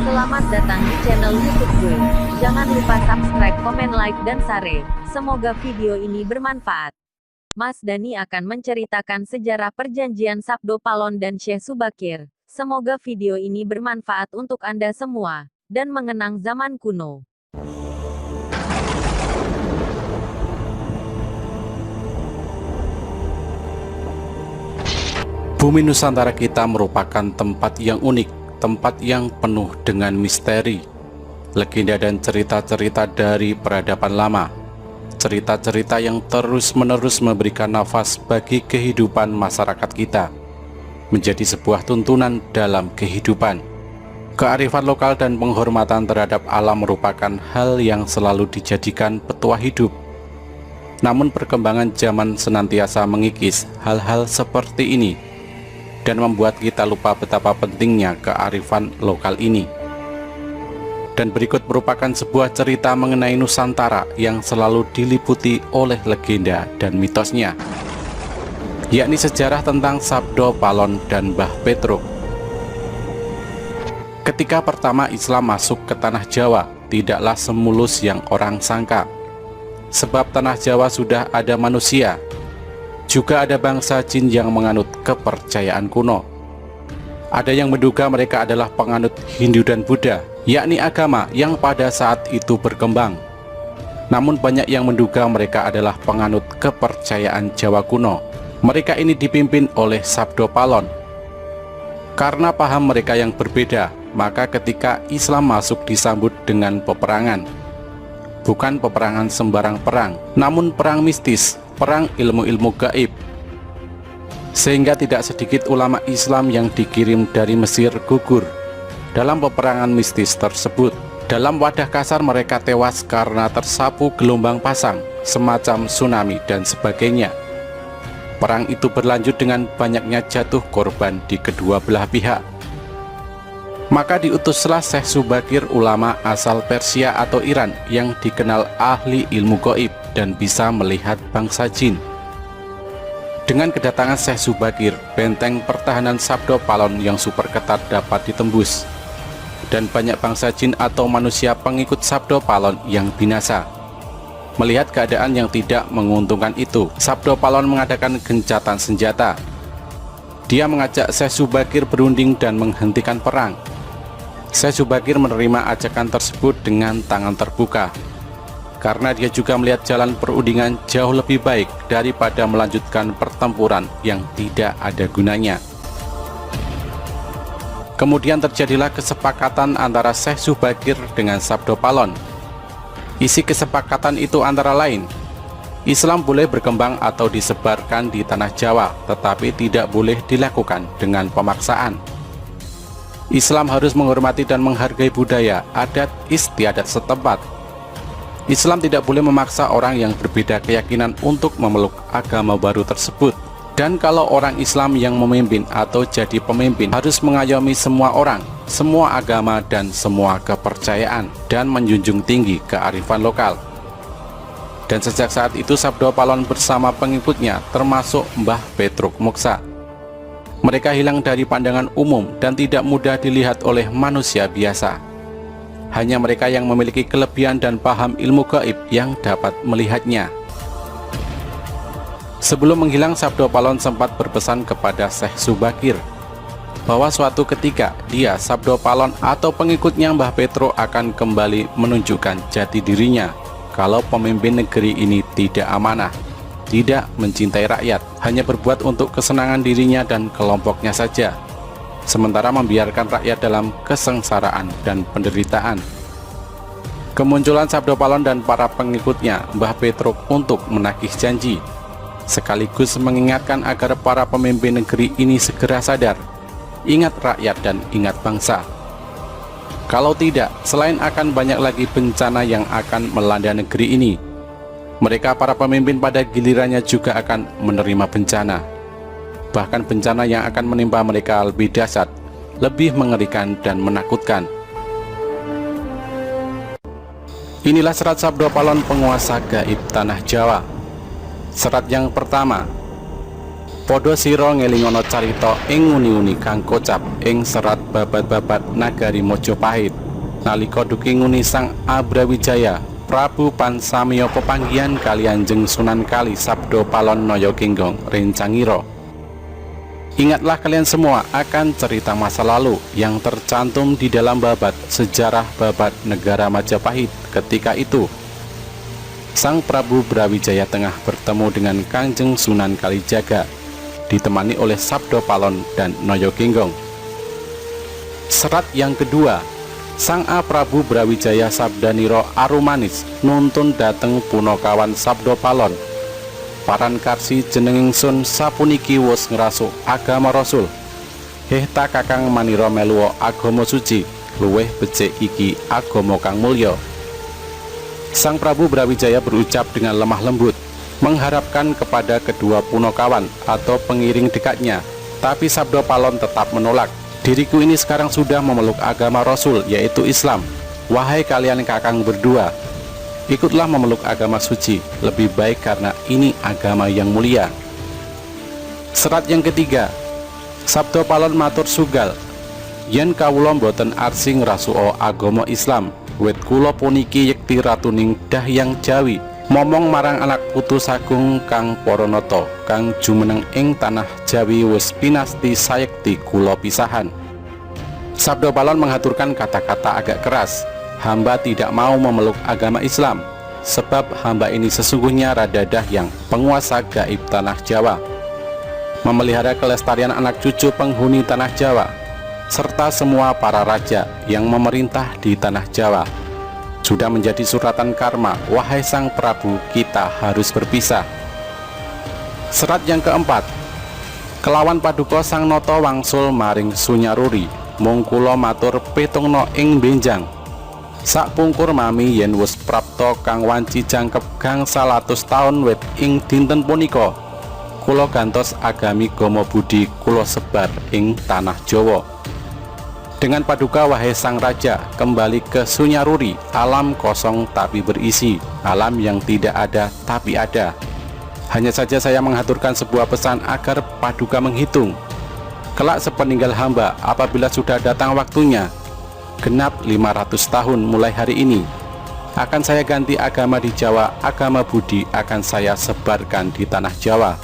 Selamat datang di channel YouTube gue. Jangan lupa subscribe, komen, like, dan share. Semoga video ini bermanfaat. Mas Dani akan menceritakan sejarah perjanjian Sabdo Palon dan Syekh Subakir. Semoga video ini bermanfaat untuk Anda semua, dan mengenang zaman kuno. Bumi Nusantara kita merupakan tempat yang unik, tempat yang penuh dengan misteri, legenda dan cerita-cerita dari peradaban lama. Cerita-cerita yang terus-menerus memberikan nafas bagi kehidupan masyarakat kita, menjadi sebuah tuntunan dalam kehidupan. Kearifan lokal dan penghormatan terhadap alam merupakan hal yang selalu dijadikan petua hidup. Namun perkembangan zaman senantiasa mengikis hal-hal seperti ini dan membuat kita lupa betapa pentingnya kearifan lokal ini. Dan berikut merupakan sebuah cerita mengenai Nusantara yang selalu diliputi oleh legenda dan mitosnya, yakni sejarah tentang Sabdo Palon dan Mbah Petruk. Ketika pertama Islam masuk ke tanah Jawa, tidaklah semulus yang orang sangka. Sebab tanah Jawa sudah ada manusia, juga ada bangsa jin yang menganut kepercayaan kuno. Ada yang menduga mereka adalah penganut Hindu dan Buddha, yakni agama yang pada saat itu berkembang. Namun banyak yang menduga mereka adalah penganut kepercayaan Jawa kuno. Mereka ini dipimpin oleh Sabdo Palon. Karena paham mereka yang berbeda, maka ketika Islam masuk disambut dengan peperangan. Bukan peperangan sembarang perang, namun perang mistis, perang ilmu-ilmu gaib. Sehingga tidak sedikit ulama Islam yang dikirim dari Mesir gugur dalam peperangan mistis tersebut. Dalam wadah kasar mereka tewas karena tersapu gelombang pasang, semacam tsunami dan sebagainya. Perang itu berlanjut dengan banyaknya jatuh korban di kedua belah pihak. Maka diutuslah Syekh Subakir, ulama asal Persia atau Iran yang dikenal ahli ilmu gaib dan bisa melihat bangsa jin. Dengan kedatangan Syekh Subakir, benteng pertahanan Sabdo Palon yang super ketat dapat ditembus, dan banyak bangsa jin atau manusia pengikut Sabdo Palon yang binasa. Melihat keadaan yang tidak menguntungkan itu, Sabdo Palon mengadakan gencatan senjata. Dia mengajak Syekh Subakir berunding dan menghentikan perang. Syekh Subakir menerima ajakan tersebut dengan tangan terbuka, karena dia juga melihat jalan perundingan jauh lebih baik daripada melanjutkan pertempuran yang tidak ada gunanya. Kemudian terjadilah kesepakatan antara Syekh Subakir dengan Sabdo Palon. Isi kesepakatan itu antara lain, Islam boleh berkembang atau disebarkan di tanah Jawa, tetapi tidak boleh dilakukan dengan pemaksaan. Islam harus menghormati dan menghargai budaya, adat istiadat setempat. Islam tidak boleh memaksa orang yang berbeda keyakinan untuk memeluk agama baru tersebut. Dan kalau orang Islam yang memimpin atau jadi pemimpin harus mengayomi semua orang, semua agama dan semua kepercayaan, dan menjunjung tinggi kearifan lokal. Dan sejak saat itu Sabdo Palon bersama pengikutnya termasuk Mbah Petruk Moksa. Mereka hilang dari pandangan umum dan tidak mudah dilihat oleh manusia biasa. Hanya mereka yang memiliki kelebihan dan paham ilmu gaib yang dapat melihatnya. Sebelum menghilang, Sabdo Palon sempat berpesan kepada Syekh Subakir bahwa suatu ketika dia, Sabdo Palon atau pengikutnya Mbah Petruk akan kembali menunjukkan jati dirinya kalau pemimpin negeri ini tidak amanah, tidak mencintai rakyat, hanya berbuat untuk kesenangan dirinya dan kelompoknya saja, sementara membiarkan rakyat dalam kesengsaraan dan penderitaan. Kemunculan Sabdo Palon dan para pengikutnya Mbah Petruk untuk menagih janji, sekaligus mengingatkan agar para pemimpin negeri ini segera sadar, ingat rakyat dan ingat bangsa. Kalau tidak, selain akan banyak lagi bencana yang akan melanda negeri ini, mereka para pemimpin pada gilirannya juga akan menerima bencana. Bahkan bencana yang akan menimpa mereka lebih dahsyat, lebih mengerikan dan menakutkan. Inilah serat Sabdo Palon, penguasa gaib tanah Jawa. Serat yang pertama, Padha sira ngelingono carita ing uni-uni kang kocap ing serat babat-babat nagari Mojopahit. Nalika duki nguni Sang Abrawijaya, Prabu Pansamiya pepanggihan kaliyan Jeng Sunan Kali sabdo palon Naya Genggong rencangira. Ingatlah kalian semua akan cerita masa lalu yang tercantum di dalam babat sejarah babat negara Majapahit ketika itu. Sang Prabu Brawijaya tengah bertemu dengan Kangjeng Sunan Kalijaga, ditemani oleh Sabdo Palon dan Naya Genggong. Serat yang kedua, Sang A Prabu Brawijaya sabdaniro arumanis nuntun dateng Punokawan Sabdo Palon. Paran karsi jenenging sun sapuniki wus ngerasuk agama Rasul. Hehta kakang manira meluwo agama suci, luweh becik iki agama kang mulya. Sang Prabu Brawijaya berucap dengan lemah lembut, mengharapkan kepada kedua Punokawan atau pengiring dekatnya, tapi Sabdo Palon tetap menolak. Diriku ini sekarang sudah memeluk agama Rasul, yaitu Islam. Wahai kalian kakang berdua, ikutlah memeluk agama suci, lebih baik karena ini agama yang mulia. Serat yang ketiga, Sabdo Palon matur sugal, yen kawula mboten arsi ngrasuka agama Islam, wit kula puniki yekti ratuning Dahyang Jawi, momong marang anak putu sagung Kang Paranata kang jumeneng ing tanah Jawi wis pinasti sayekti kula pisahan. Sabdo Palon menghaturkan kata-kata agak keras, hamba tidak mau memeluk agama Islam, sebab hamba ini sesungguhnya Rada Dahyang, penguasa gaib tanah Jawa, memelihara kelestarian anak cucu penghuni tanah Jawa, serta semua para raja yang memerintah di tanah Jawa. Sudah menjadi suratan karma, wahai Sang Prabu, kita harus berpisah. Serat yang keempat, kelawan paduka Sang Nata wangsul maring Sunyaruri, mung kula matur petungna ing benjang. Sak pungkur mami yen wis prapta kang wanci jangkep gangsal atus taun wit ing dinten punika, kula gantos agami Gama Budi kula sebar ing tanah Jawa. Dengan paduka wahai Sang Raja, kembali ke Sunyaruri, alam kosong tapi berisi, alam yang tidak ada tapi ada. Hanya saja saya menghaturkan sebuah pesan agar paduka menghitung. Kelak sepeninggal hamba, apabila sudah datang waktunya, genap 500 tahun mulai hari ini, akan saya ganti agama di Jawa, agama Budi akan saya sebarkan di tanah Jawa.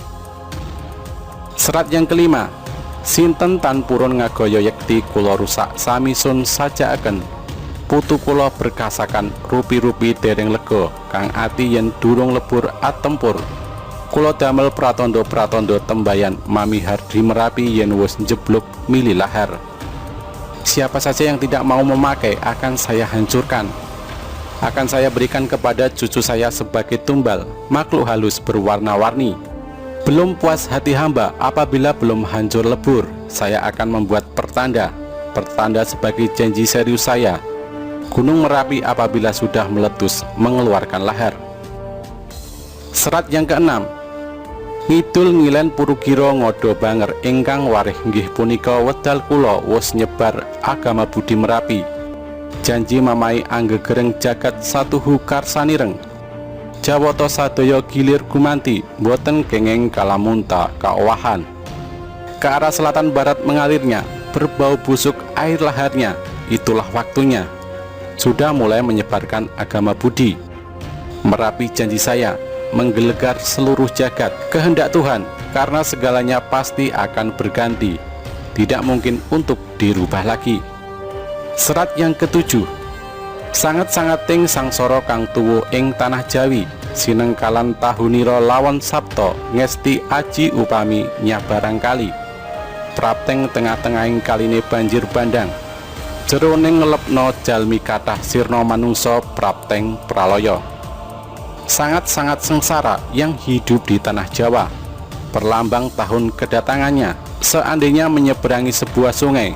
Serat yang kelima, sinten tan purun ngagaya yekti kula rusak sami sun sajakaken, putu kula berkasakan rupi-rupi dereng lega, kang ati yen durung lebur atempur, kula damel pratondo-pratondo tembayan mami hardi Merapi yen wis njebluk mili lahar. Siapa saja yang tidak mau memakai akan saya hancurkan, akan saya berikan kepada cucu saya sebagai tumbal, makhluk halus berwarna-warni. Belum puas hati hamba apabila belum hancur lebur, saya akan membuat pertanda sebagai janji serius saya. Gunung Merapi apabila sudah meletus mengeluarkan lahar. Serat yang keenam, ngidul ngilen Purugiro ngodo banger ingkang warih nggih punika wedal kula wis nyebar agama Budi Merapi. Janji mamai anggegereng jagat satuhu karsanireng. Jawata sadaya gilir gumanti, boten kenging kalamunta kaowahan. Ke arah selatan barat mengalirnya, berbau busuk air laharnya, itulah waktunya. Sudah mulai menyebarkan agama Budi. Merapi janji saya, menggelegar seluruh jagat, kehendak Tuhan, karena segalanya pasti akan berganti, tidak mungkin untuk dirubah lagi. Serat yang ketujuh, sangat-sangat ting sangsara kang tuwu ing tanah Jawi, sinengkalan tahunira lawan sabto ngesti aji upami nyabarang kali, prapteng tengah-tengahing kaline banjir bandang, jeroning ngelepno jalmi kathah sirna manungsa prapteng pralaya. Sangat-sangat sengsara yang hidup di tanah Jawa, perlambang tahun kedatangannya. Seandainya menyeberangi sebuah sungai,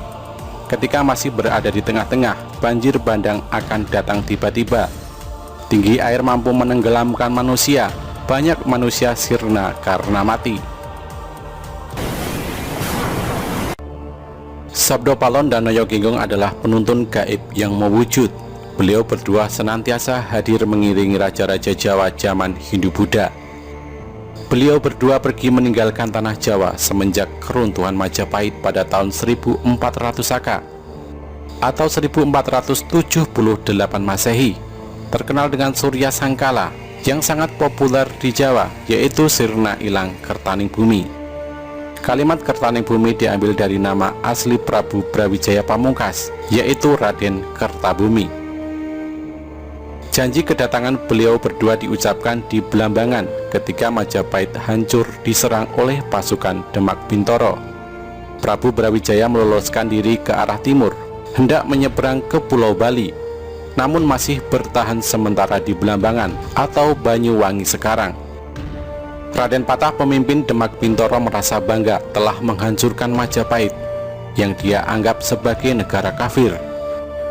ketika masih berada di tengah-tengah, banjir bandang akan datang tiba-tiba. Tinggi air mampu menenggelamkan manusia, banyak manusia sirna karena mati. Sabdo Palon dan Naya Genggong adalah penuntun gaib yang mewujud. Beliau berdua senantiasa hadir mengiringi raja-raja Jawa zaman Hindu-Buddha. Beliau berdua pergi meninggalkan tanah Jawa semenjak keruntuhan Majapahit pada tahun 1400 Saka atau 1478 Masehi, terkenal dengan Surya Sangkala yang sangat populer di Jawa, yaitu Sirna Ilang Kertaning Bumi. Kalimat Kertaning Bumi diambil dari nama asli Prabu Brawijaya Pamungkas, yaitu Raden Kertabumi. Janji kedatangan beliau berdua diucapkan di Blambangan ketika Majapahit hancur diserang oleh pasukan Demak Bintoro. Prabu Brawijaya meloloskan diri ke arah timur, hendak menyeberang ke Pulau Bali, namun masih bertahan sementara di Blambangan atau Banyuwangi sekarang. Raden Patah, pemimpin Demak Bintoro, merasa bangga telah menghancurkan Majapahit yang dia anggap sebagai negara kafir.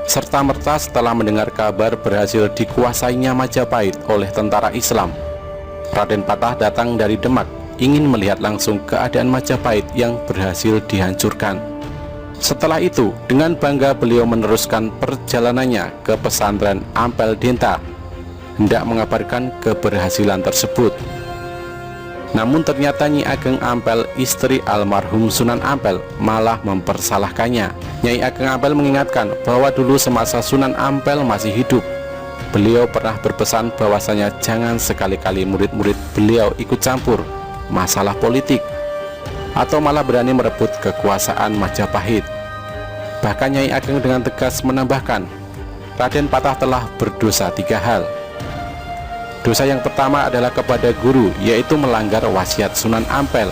Serta-merta setelah mendengar kabar berhasil dikuasainya Majapahit oleh tentara Islam, Raden Patah datang dari Demak ingin melihat langsung keadaan Majapahit yang berhasil dihancurkan. Setelah itu, dengan bangga beliau meneruskan perjalanannya ke pesantren Ampel Denta, hendak mengabarkan keberhasilan tersebut. Namun ternyata Nyi Ageng Ampel, istri almarhum Sunan Ampel, malah mempersalahkannya. Nyai Ageng Ampel mengingatkan bahwa dulu semasa Sunan Ampel masih hidup, beliau pernah berpesan bahwasanya jangan sekali-kali murid-murid beliau ikut campur masalah politik atau malah berani merebut kekuasaan Majapahit. Bahkan Nyai Ageng dengan tegas menambahkan, Raden Patah telah berdosa 3 hal. Dosa yang pertama adalah kepada guru, yaitu melanggar wasiat Sunan Ampel.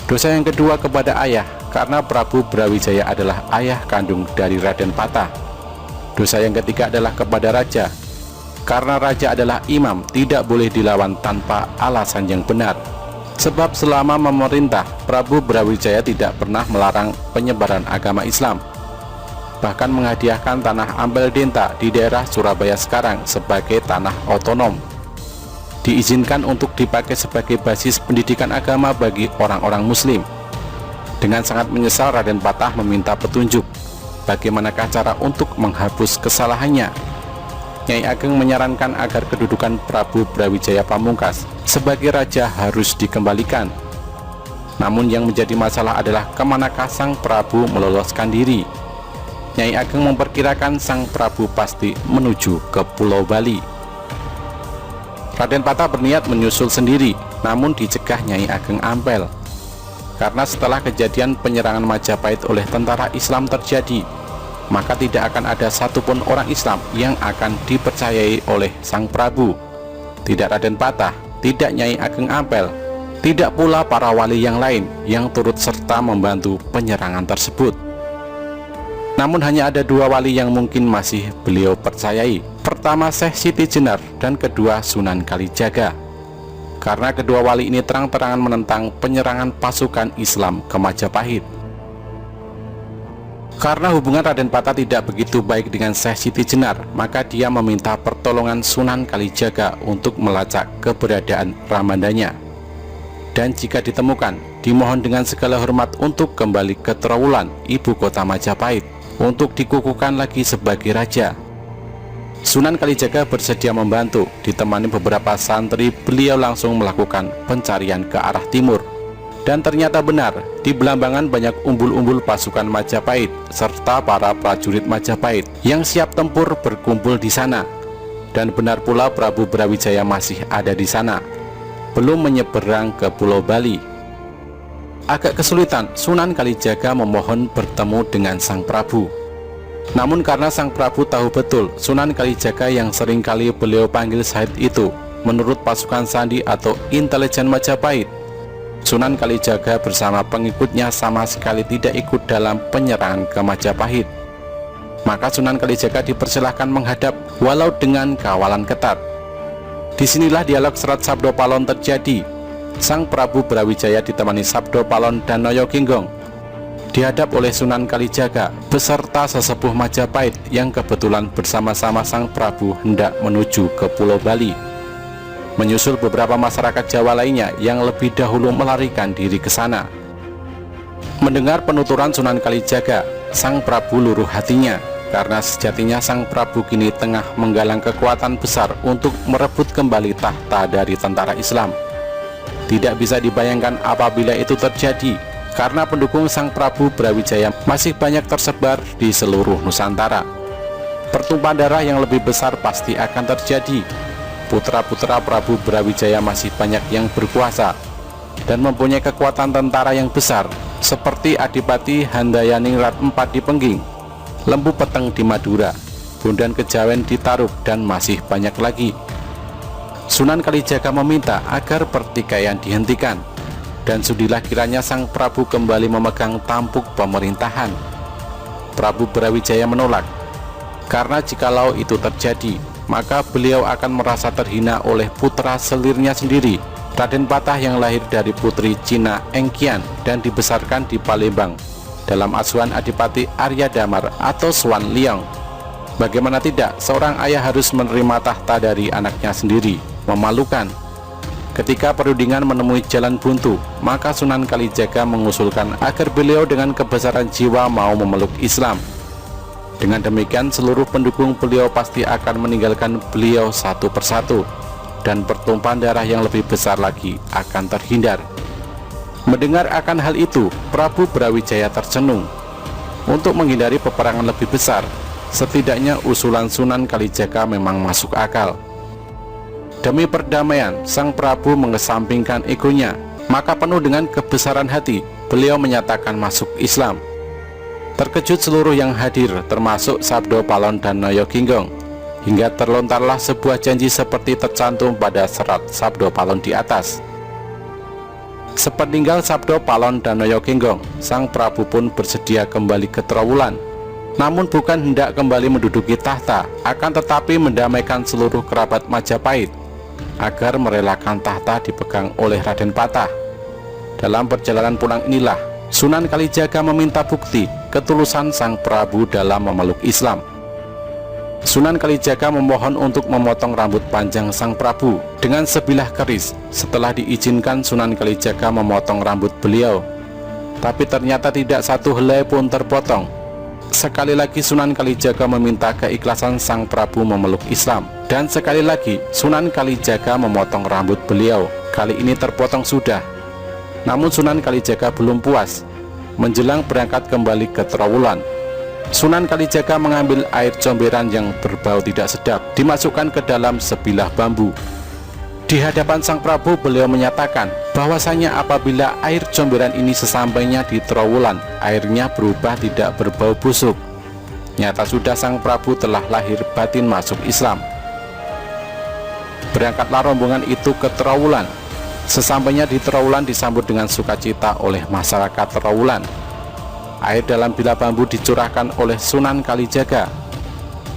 Dosa yang kedua kepada ayah, karena Prabu Brawijaya adalah ayah kandung dari Raden Patah. Dosa yang ketiga adalah kepada raja, karena raja adalah imam, tidak boleh dilawan tanpa alasan yang benar. Sebab selama memerintah, Prabu Brawijaya tidak pernah melarang penyebaran agama Islam, bahkan menghadiahkan tanah Ampel Denta di daerah Surabaya sekarang sebagai tanah otonom, diizinkan untuk dipakai sebagai basis pendidikan agama bagi orang-orang muslim. Dengan sangat menyesal, Raden Patah meminta petunjuk bagaimanakah cara untuk menghapus kesalahannya. Nyai Ageng menyarankan agar kedudukan Prabu Brawijaya Pamungkas sebagai raja harus dikembalikan. Namun yang menjadi masalah adalah kemanakah sang Prabu meloloskan diri. Nyai Ageng memperkirakan sang Prabu pasti menuju ke Pulau Bali. Raden Patah berniat menyusul sendiri, namun dicegah Nyai Ageng Ampel. Karena setelah kejadian penyerangan Majapahit oleh tentara Islam terjadi, maka tidak akan ada satupun orang Islam yang akan dipercayai oleh sang Prabu. Tidak Raden Patah, tidak Nyai Ageng Ampel, tidak pula para wali yang lain yang turut serta membantu penyerangan tersebut. Namun hanya ada 2 wali yang mungkin masih beliau percayai. Pertama Syekh Siti Jenar dan kedua Sunan Kalijaga. Karena kedua wali ini terang-terangan menentang penyerangan pasukan Islam ke Majapahit. Karena hubungan Raden Patah tidak begitu baik dengan Syekh Siti Jenar, maka dia meminta pertolongan Sunan Kalijaga untuk melacak keberadaan Ramandanya. Dan jika ditemukan, dimohon dengan segala hormat untuk kembali ke Trowulan, ibu kota Majapahit, untuk dikukuhkan lagi sebagai raja. Sunan Kalijaga bersedia membantu. Ditemani beberapa santri, beliau langsung melakukan pencarian ke arah timur. Dan ternyata benar, di Blambangan banyak umbul-umbul pasukan Majapahit serta para prajurit Majapahit yang siap tempur berkumpul di sana. Dan benar pula Prabu Brawijaya masih ada di sana, belum menyeberang ke Pulau Bali. Agak kesulitan, Sunan Kalijaga memohon bertemu dengan sang Prabu. Namun karena sang Prabu tahu betul Sunan Kalijaga yang seringkali beliau panggil Syahid itu menurut pasukan sandi atau intelijen Majapahit, Sunan Kalijaga bersama pengikutnya sama sekali tidak ikut dalam penyerangan ke Majapahit. Maka Sunan Kalijaga dipersilahkan menghadap walau dengan kawalan ketat. Disinilah dialog Serat Sabdo Palon terjadi. Sang Prabu Brawijaya ditemani Sabdo Palon dan Noyo Ginggong dihadap oleh Sunan Kalijaga beserta sesepuh Majapahit yang kebetulan bersama-sama sang Prabu hendak menuju ke Pulau Bali, menyusul beberapa masyarakat Jawa lainnya yang lebih dahulu melarikan diri ke sana. Mendengar penuturan Sunan Kalijaga, sang Prabu luruh hatinya, karena sejatinya sang Prabu kini tengah menggalang kekuatan besar untuk merebut kembali tahta dari tentara Islam. Tidak bisa dibayangkan apabila itu terjadi, karena pendukung Sang Prabu Brawijaya masih banyak tersebar di seluruh Nusantara. Pertumpahan darah yang lebih besar pasti akan terjadi. Putra-putra Prabu Brawijaya masih banyak yang berkuasa dan mempunyai kekuatan tentara yang besar, seperti Adipati Handayaningrat IV di Pengging, Lembu Peteng di Madura, Bondan Kejawen di Tarub, dan masih banyak lagi. Sunan Kalijaga meminta agar pertikaian dihentikan, dan sudilah kiranya Sang Prabu kembali memegang tampuk pemerintahan. Prabu Brawijaya menolak, karena jikalau itu terjadi, maka beliau akan merasa terhina oleh putra selirnya sendiri, Raden Patah, yang lahir dari putri Cina Engkian dan dibesarkan di Palembang dalam asuhan Adipati Arya Damar atau Swan Liang. Bagaimana tidak, seorang ayah harus menerima tahta dari anaknya sendiri. Memalukan. Ketika perundingan menemui jalan buntu, maka Sunan Kalijaga mengusulkan agar beliau dengan kebesaran jiwa mau memeluk Islam. Dengan demikian, seluruh pendukung beliau pasti akan meninggalkan beliau satu persatu, dan pertumpahan darah yang lebih besar lagi akan terhindar. Mendengar akan hal itu, Prabu Brawijaya tercenung. Untuk menghindari peperangan lebih besar, setidaknya usulan Sunan Kalijaga memang masuk akal. Demi perdamaian, Sang Prabu mengesampingkan egonya, maka penuh dengan kebesaran hati, beliau menyatakan masuk Islam. Terkejut seluruh yang hadir, termasuk Sabdo Palon dan Noyo Ginggong, hingga terlontarlah sebuah janji seperti tercantum pada serat Sabdo Palon di atas. Sepeninggal Sabdo Palon dan Noyo Ginggong, Sang Prabu pun bersedia kembali ke Trowulan, namun bukan hendak kembali menduduki tahta, akan tetapi mendamaikan seluruh kerabat Majapahit agar merelakan tahta dipegang oleh Raden Patah. Dalam perjalanan pulang inilah Sunan Kalijaga meminta bukti ketulusan Sang Prabu dalam memeluk Islam. Sunan Kalijaga memohon untuk memotong rambut panjang Sang Prabu dengan sebilah keris. Setelah diizinkan, Sunan Kalijaga memotong rambut beliau, tapi ternyata tidak satu helai pun terpotong. Sekali lagi Sunan Kalijaga meminta keikhlasan Sang Prabu memeluk Islam, dan sekali lagi Sunan Kalijaga memotong rambut beliau. Kali ini terpotong sudah. Namun Sunan Kalijaga belum puas. Menjelang berangkat kembali ke Trowulan, Sunan Kalijaga mengambil air comberan yang berbau tidak sedap, dimasukkan ke dalam sebilah bambu. Di hadapan Sang Prabu, beliau menyatakan bahwasanya apabila air comberan ini sesampainya di Trowulan, airnya berubah tidak berbau busuk. Nyata sudah Sang Prabu telah lahir batin masuk Islam. Berangkatlah rombongan itu ke Trowulan. Sesampainya di Trowulan disambut dengan sukacita oleh masyarakat Trowulan. Air dalam bilah bambu dicurahkan oleh Sunan Kalijaga,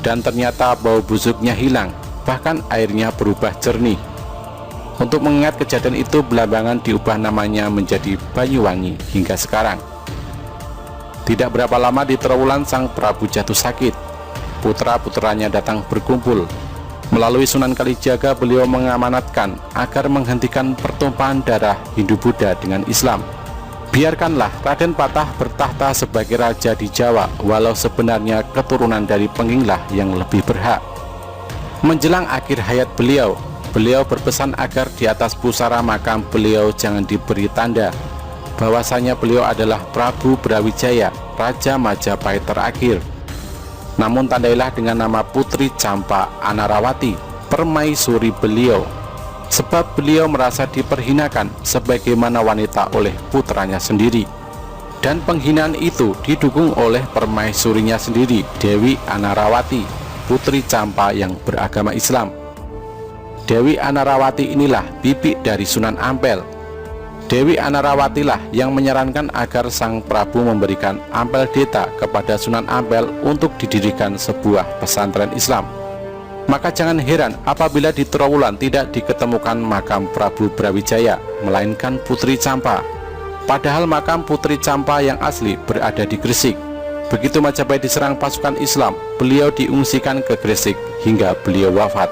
dan ternyata bau busuknya hilang, bahkan airnya berubah jernih. Untuk mengingat kejadian itu, Belambangan diubah namanya menjadi Banyuwangi hingga sekarang. Tidak berapa lama di Trowulan, Sang Prabu jatuh sakit. Putra-putranya datang berkumpul. Melalui Sunan Kalijaga, beliau mengamanatkan agar menghentikan pertumpahan darah Hindu-Buddha dengan Islam. Biarkanlah Raden Patah bertahta sebagai raja di Jawa, walau sebenarnya keturunan dari Pengginglah yang lebih berhak. Menjelang akhir hayat beliau berpesan agar di atas pusara makam beliau jangan diberi tanda bahwasanya beliau adalah Prabu Brawijaya, Raja Majapahit terakhir. Namun tandailah dengan nama Putri Campa Anarawati, permaisuri beliau, sebab beliau merasa diperhinakan sebagaimana wanita oleh putranya sendiri. Dan penghinaan itu didukung oleh permaisurinya sendiri, Dewi Anarawati, Putri Campa yang beragama Islam. Dewi Anarawati inilah bibi dari Sunan Ampel. Dewi Anarawatilah yang menyarankan agar Sang Prabu memberikan Ampel Deta kepada Sunan Ampel untuk didirikan sebuah pesantren Islam. Maka jangan heran apabila di Trowulan tidak diketemukan makam Prabu Brawijaya, melainkan Putri Campa. Padahal makam Putri Campa yang asli berada di Gresik. Begitu Majapahit diserang pasukan Islam, beliau diungsikan ke Gresik hingga beliau wafat.